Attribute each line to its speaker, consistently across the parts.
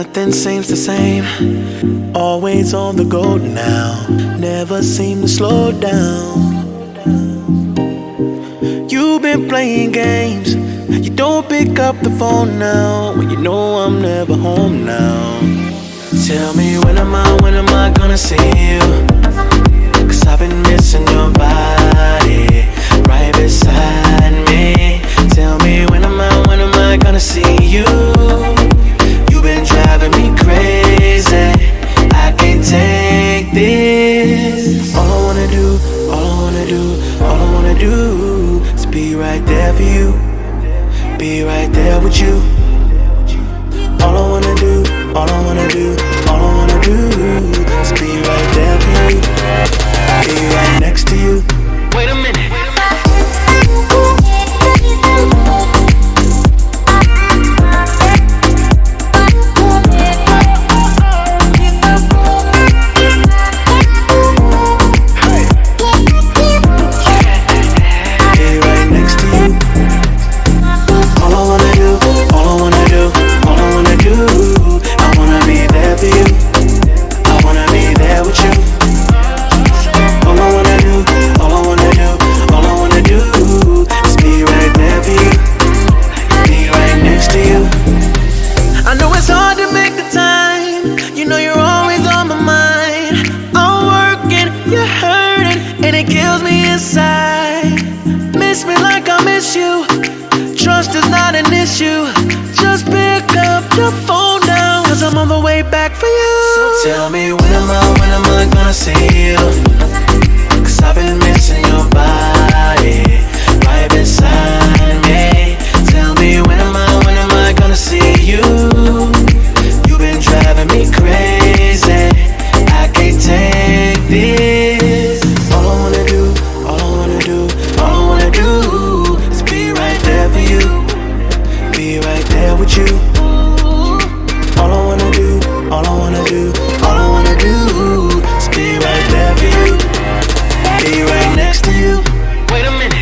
Speaker 1: Nothing seems the same. Always on the go now. Never seem to slow down. You've been playing games. You don't pick up the phone now when you know I'm never home now. Tell me when am I gonna see you? 'Cause I've been missing your body right beside me. Tell me when am I gonna see you? You've been driving me crazy. I can't take this. All I wanna do is be right there for you. Be right there with you. All I wanna do is be right there for you. Be right next to you. Wait a minute. Tell me when am I gonna see you? 'Cause I've been missing your body right beside me. Tell me when am I gonna see you? You've been driving me crazy. I can't take this. All I wanna do is be right there for you. Be right there with you. All I wanna do is be right there for you. Be right next to you. Wait a minute.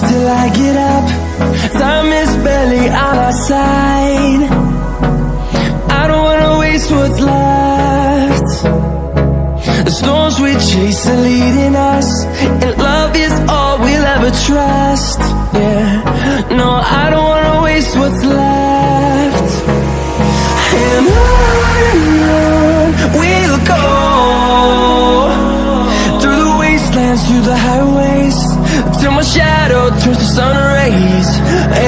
Speaker 2: Till I get up, time is barely on our side. I don't wanna waste what's left. The storms we chase are leading us, and love is all we'll ever trust. Yeah, no, I don't wanna waste what's left. And on we'll go, through the wastelands, through the highways, till my shadow turns to sun rays.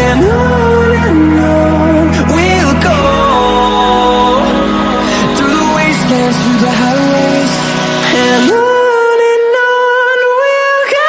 Speaker 2: And on we'll go, through the wastelands, through the highways. And on we'll go.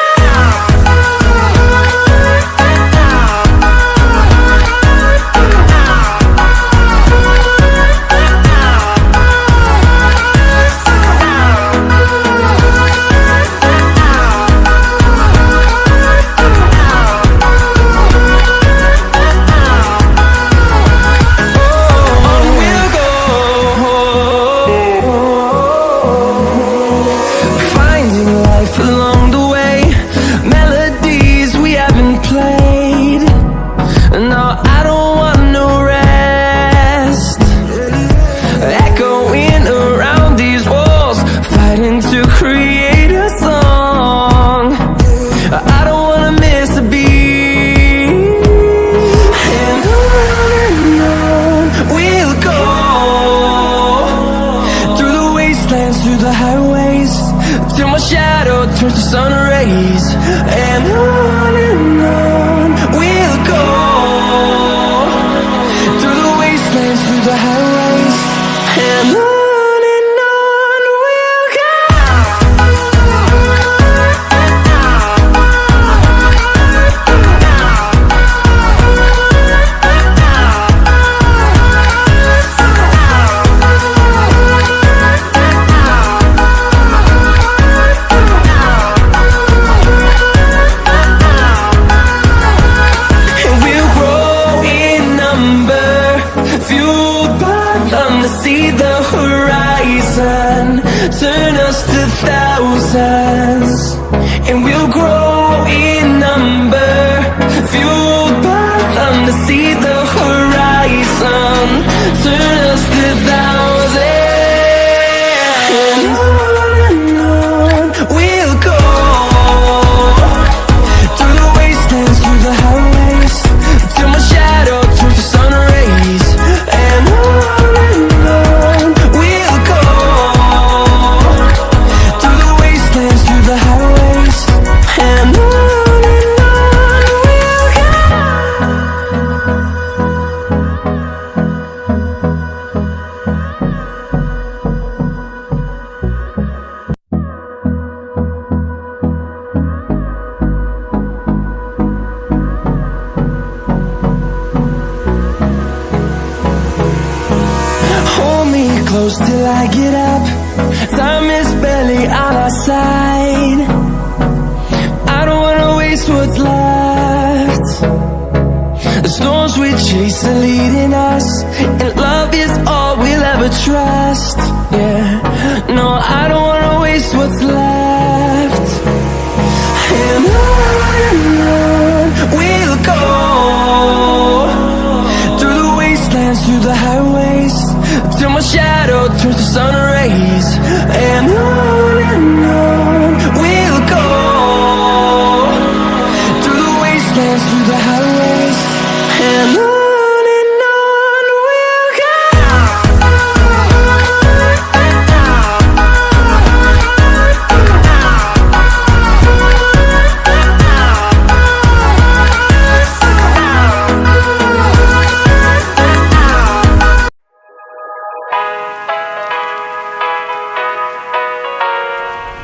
Speaker 2: till my shadow turns to sun rays. And on we'll go, through the wastelands, through the highways. And on we'll go. And we'll grow in number, fueled by them to see the horizon, turn us to thousands. And we'll grow in number, fueled by them to see the horizon, turn us to thousands. And on we'll go, through the wastelands, through the highways, till my shadow turns to sun rays. And on we'll go, through the wastelands, through the highways. And on we'll go. Hold me close till I get up. Time is barely on our side. I don't wanna waste what's left. The storms we chase are leading us, and love is all we'll ever trust. Yeah, no, I don't wanna waste what's left. And on we'll go, through the wastelands, through the highways, till my shadow turns to sun rays. And on we'll go, through the wastelands, through the highways. And on we'll go.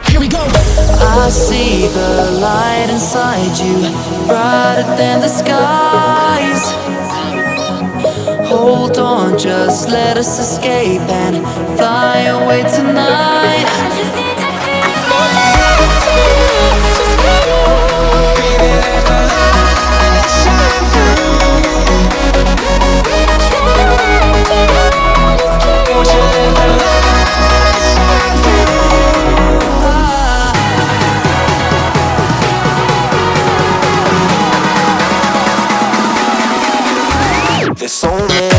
Speaker 3: Here we go. I see the light inside you, brighter than the skies. Hold on, just let us escape and fly away tonight.
Speaker 1: There's so many